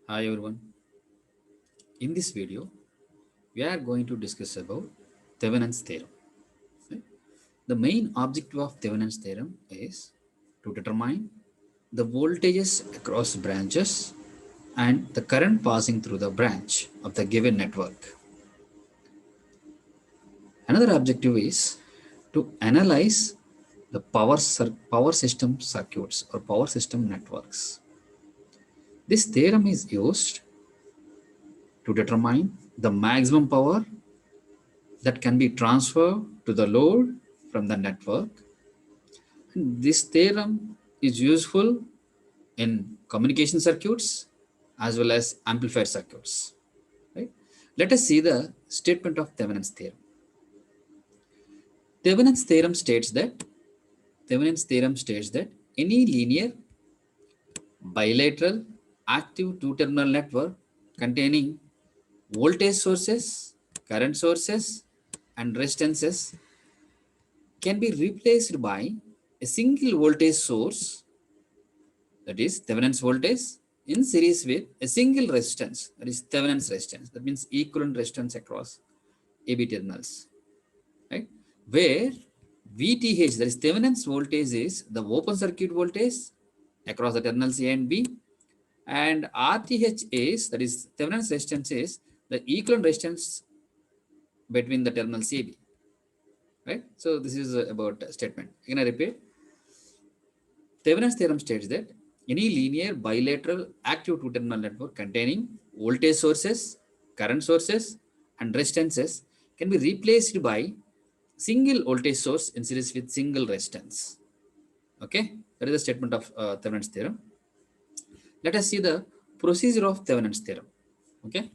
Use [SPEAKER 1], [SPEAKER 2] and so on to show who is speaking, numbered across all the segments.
[SPEAKER 1] Hi everyone. In this video, we are going to discuss about Thevenin's theorem. Right? The main objective of Thevenin's theorem is to determine the voltages across branches and the current passing through the branch of the given network. Another objective is to analyze the power system circuits or power system networks. This theorem is used to determine the maximum power that can be transferred to the load from the network. This theorem is useful in communication circuits as well as amplifier circuits. Right? Let us see the statement of Thevenin's theorem. Thevenin's theorem states that Thevenin's theorem states that any linear bilateral active two-terminal network containing voltage sources, current sources, and resistances can be replaced by a single voltage source, that is Thevenin's voltage, in series with a single resistance, that is Thevenin's resistance. That means equivalent resistance across AB terminals, right? Where VTH, that is Thevenin's voltage, is the open circuit voltage across the terminals A and B, and RTH is, that is Thevenin's resistance, is the equivalent resistance between the terminals AB, right? So this is about statement. Again, I repeat. Thevenin's theorem states that any linear bilateral active two-terminal network containing voltage sources, current sources, and resistances can be replaced by single voltage source in series with single resistance. Okay, that is the statement of Thevenin's theorem. Let us see the procedure of Thevenin's theorem. Okay,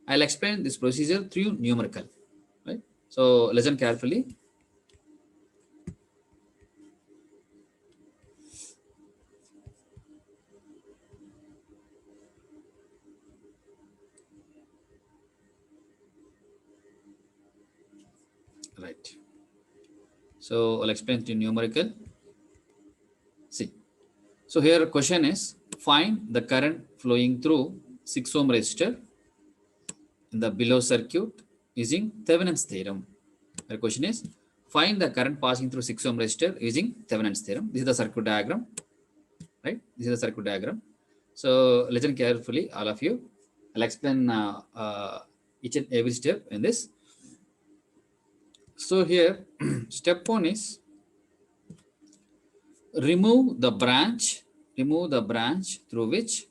[SPEAKER 1] I'll explain this procedure through numerical. Right. So listen carefully. Right. So I'll explain through numerical. See. So here question is, find the current flowing through 6 ohm resistor in the below circuit using Thevenin's theorem. The question is, find the current passing through 6 ohm resistor using Thevenin's theorem. This is the circuit diagram, right? This is the circuit diagram. So listen carefully, all of you. I'll explain each and every step in this. So here, step 1 is remove the branch through which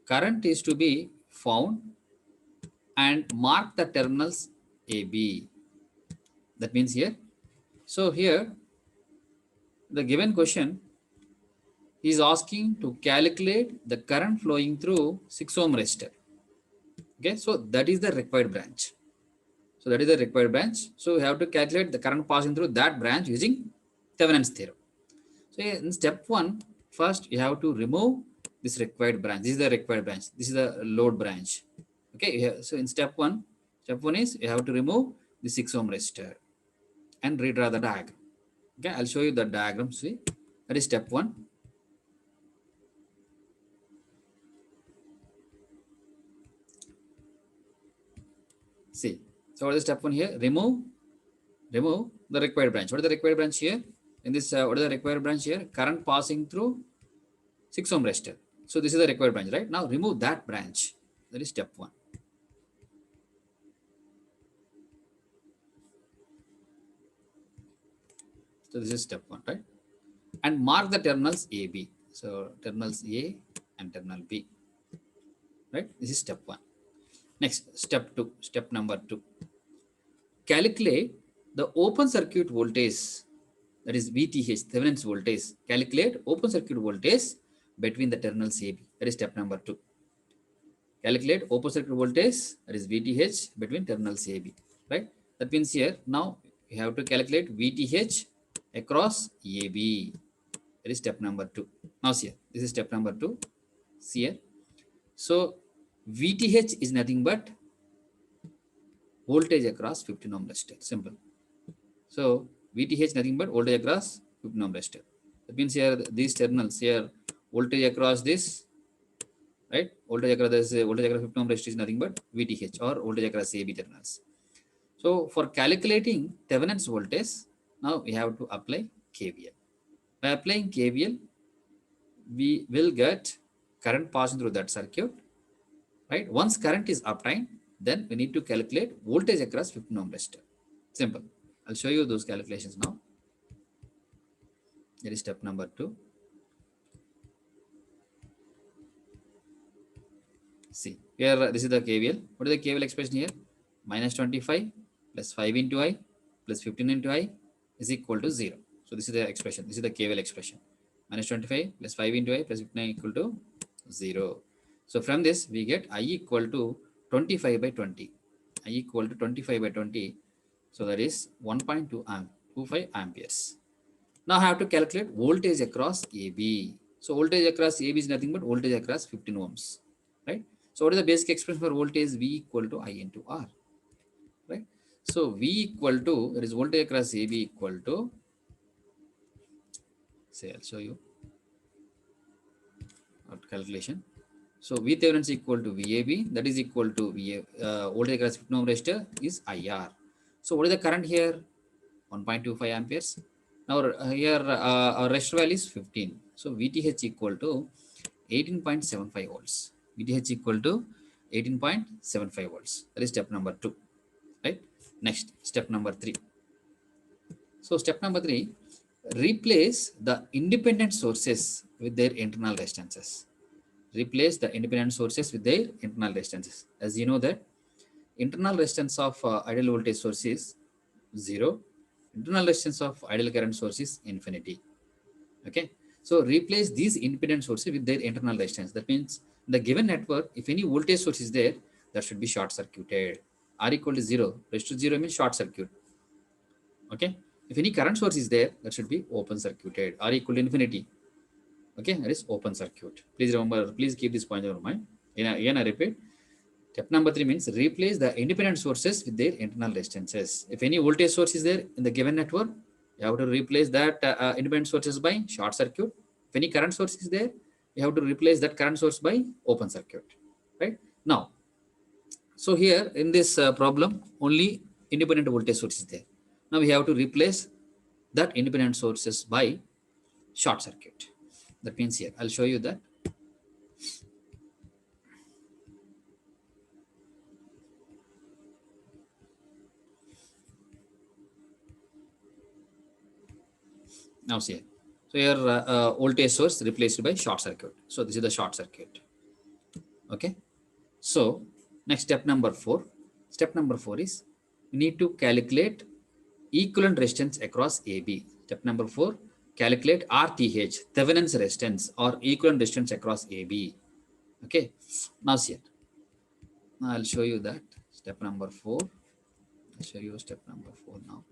[SPEAKER 1] current is to be found and mark the terminals AB. That means here. So here, the given question is asking to calculate the current flowing through 6 ohm resistor. Okay, so that is the required branch. So that is the required branch. So we have to calculate the current passing through that branch using Thevenin's theorem. So in step 1, first you have to remove this required branch. This is the required branch. This is the load branch. Okay, so in step 1 is you have to remove the 6 ohm resistor and redraw the diagram. Okay, I'll show you the diagram. See, that is step 1. See, so what is step 1 here? Remove the required branch. What is the required branch here? In this, what is the required branch here? Current passing through 6 ohm resistor. So this is the required branch, right? Now remove that branch. That is step 1. So this is step 1, right? And mark the terminals AB. So terminals A and terminal B, right? This is step 1. Next, step 2, step number 2. Calculate the open circuit voltage, that is VTH, Thevenin's voltage. Calculate open circuit voltage between the terminals AB. That is step number 2. Calculate open circuit voltage, that is VTH, between terminals AB, right? That means here, now you have to calculate VTH across AB. That is step number 2. Now see here, this is step number 2. See here. So VTH is nothing but voltage across 15 ohm resistor. Simple. So VTH nothing but voltage across 15 ohm resistor. That means here these terminals here, voltage across this right? Voltage across this voltage across 50 ohm resistor is nothing but VTH or voltage across AB terminals. So for calculating Thevenin's voltage, now we have to apply KVL. By applying KVL, we will get current passing through that circuit, right? Once current is obtained, then we need to calculate voltage across 15 ohm resistor. Simple. I'll show you those calculations now. Here is step number 2. See, here this is the KVL. What is the KVL expression here? Minus 25 plus 5 into I plus 15 into I is equal to 0. So this is the expression. This is the KVL expression. Minus 25 plus 5 into I plus 15 equal to 0. So from this we get I equal to 25 by 20. I equal to 25 by 20. So that is 1.25 amperes. Now I have to calculate voltage across AB. So voltage across AB is nothing but voltage across 15 ohms, right? So what is the basic expression for voltage? V equal to I into R, right? So V equal to, that is voltage across AB equal to, say I'll show you what calculation. So V Thevenin is equal to VAB, that is equal to voltage across 15 ohm resistor is IR. So what is the current here? 1.25 amperes. Now here our resistor value is 15. So VTH equal to 18.75 volts. VTH equal to 18.75 volts. That is step number 2, right? Next, step number 3. So step number 3, replace the independent sources with their internal resistances. Replace the independent sources with their internal resistances. As you know that internal resistance of ideal voltage source is 0. Internal resistance of ideal current source is infinity. Okay. So replace these independent sources with their internal resistance. That means in the given network, if any voltage source is there, that should be short circuited. R equal to 0. Raised to 0 means short circuit. Okay. If any current source is there, that should be open circuited. R equal to infinity. Okay. That is open circuit. Please remember, please keep this point in your mind. Again, I repeat. Step number 3 means replace the independent sources with their internal resistances. If any voltage source is there in the given network, you have to replace that independent sources by short circuit. If any current source is there, you have to replace that current source by open circuit. Right? Now, so here in this problem, only independent voltage source is there. Now we have to replace that independent sources by short circuit. That means here, I'll show you that. Now see here. So here voltage source replaced by short circuit. So this is the short circuit. Okay. So next step number 4. Step number 4 is we need to calculate equivalent resistance across AB. Step number 4, calculate RTH, Thevenin's resistance or equivalent resistance across AB. Okay. Now see it. Now I'll show you that. Step number 4. I'll show you step number 4 now.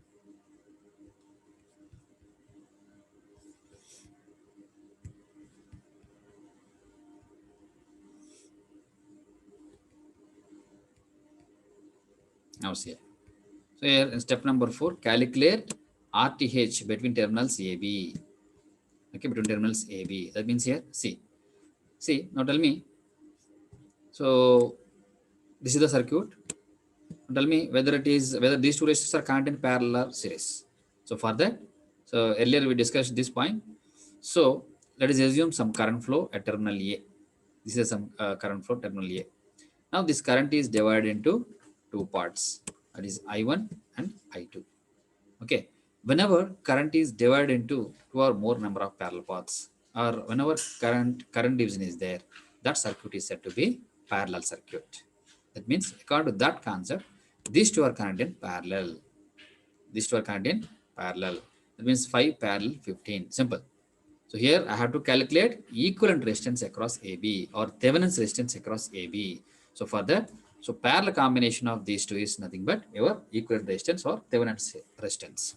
[SPEAKER 1] Now see it. So here in step number 4, calculate RTH between terminals AB. Okay, between terminals AB. That means here, see. See, now tell me. So this is the circuit. Tell me whether these two resistors are connected in parallel or series. So for that, so earlier we discussed this point. So let us assume some current flow at terminal A. This is some current flow terminal A. Now this current is divided into two parts. That is I1 and I2. Okay. Whenever current is divided into two or more number of parallel paths, or whenever current division is there, that circuit is said to be parallel circuit. That means according to that concept, these two are connected in parallel. These two are connected in parallel. That means 5 parallel 15. Simple. So here I have to calculate equivalent resistance across AB or Thevenin's resistance across AB. So for that, so parallel combination of these two is nothing but your equivalent resistance or Thevenin's resistance.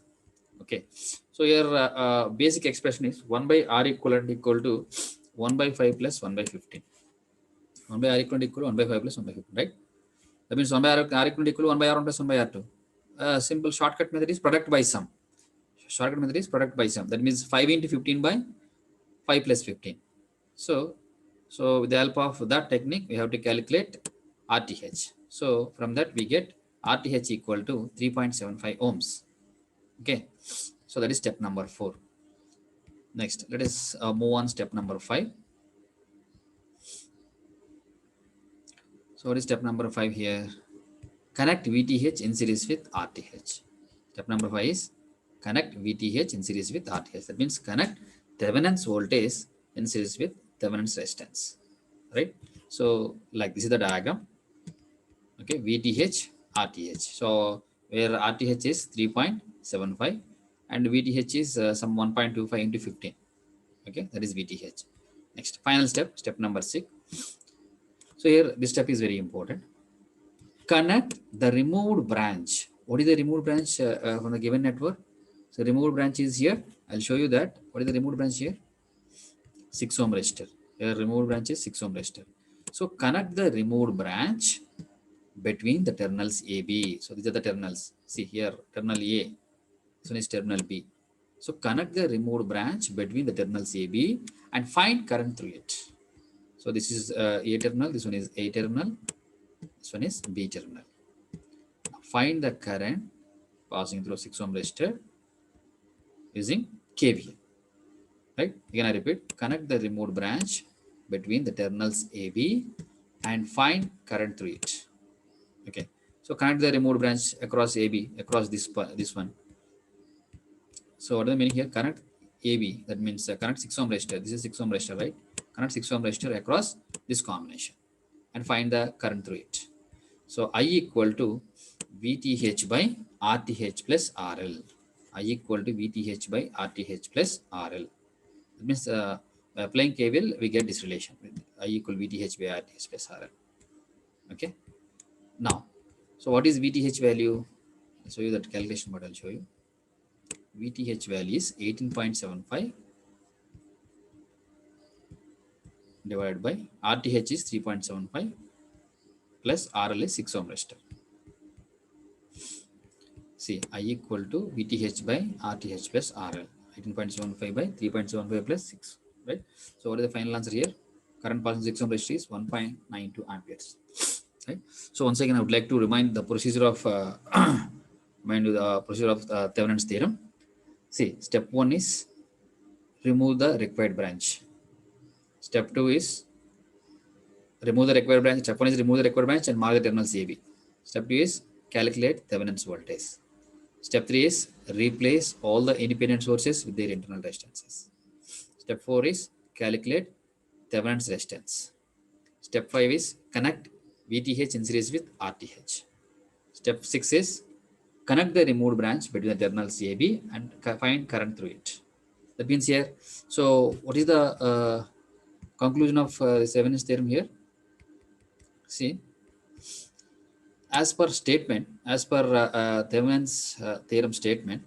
[SPEAKER 1] Okay. So here basic expression is 1 by R equal to 1 by 5 plus 1 by 15. 1 by R equal to 1 by 5 plus 1 by 15, right? That means 1 by R equal to 1 by R1 plus 1 by R2. Simple shortcut method is product by sum. Shortcut method is product by sum. That means 5 into 15 by 5 plus 15. So So with the help of that technique, we have to calculate RTH. So from that we get RTH equal to 3.75 ohms. Okay. So that is step number 4. Next, let us move on step number 5. So what is step number 5 here? Connect VTH in series with RTH. Step number 5 is connect VTH in series with RTH. That means connect Thevenin's voltage in series with Thevenin's resistance. Right? So like this is the diagram. Okay, VTH, RTH. So where RTH is 3.75 and VTH is some 1.25 into 15. Okay, that is VTH. Next, final step, step number 6. So here this step is very important. Connect the removed branch. What is the removed branch from the given network? So removed branch is here. I'll show you that. What is the removed branch here? 6 ohm resistor. Here removed branch is 6 ohm resistor. So connect the removed branch between the terminals AB. So these are the terminals. See here, terminal A. This one is terminal B. So connect the removed branch between the terminals AB and find current through it. So this is A terminal. This one is A terminal. This one is B terminal. Find the current passing through 6 ohm resistor using KVL. Right? Again, I repeat, connect the removed branch between the terminals AB and find current through it. Okay. So connect the removed branch across AB, across this one. So what is the meaning here? Connect AB. That means connect 6 ohm resistor. This is 6 ohm resistor, right? Connect 6 ohm resistor across this combination and find the current through it. So I equal to VTH by RTH plus RL. I equal to VTH by RTH plus RL. That means by applying KVL, we get this relation. I equal VTH by RTH plus RL. Okay. Now, so what is VTH value? I'll show you that calculation, but I'll show you. VTH value is 18.75 divided by RTH is 3.75 plus RL is 6 ohm resistor. See, I equal to VTH by RTH plus RL. 18.75 by 3.75 plus 6. Right? So what is the final answer here? Current passing 6 ohm resistor is 1.92 amperes. Right? So once again, I would like to remind the procedure of Thevenin's theorem. See, step 1 is remove the required branch. Step 2 is remove the required branch. Step 1 is remove the required branch and mark the terminals AB. Step 2 is calculate Thevenin's voltage. Step 3 is replace all the independent sources with their internal resistances. Step 4 is calculate Thevenin's resistance. Step 5 is connect VTH in series with RTH. Step 6 is connect the removed branch between the terminals AB and find current through it. That means here, so what is the conclusion of Thevenin's theorem here? See, as per statement, as per Thevenin's theorem statement,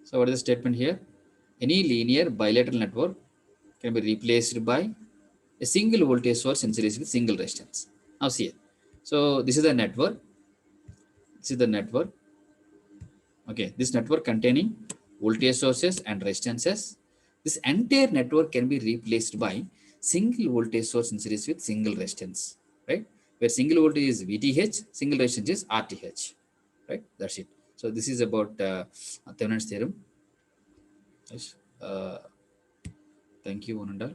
[SPEAKER 1] so what is the statement here? Any linear bilateral network can be replaced by a single voltage source in series with single resistance. Now see it. So this is the network. This is the network. Okay, this network containing voltage sources and resistances. This entire network can be replaced by single voltage source in series with single resistance. Right? Where single voltage is VTH, single resistance is RTH. Right? That's it. So this is about Thevenin's theorem. Yes. Thank you, one and all.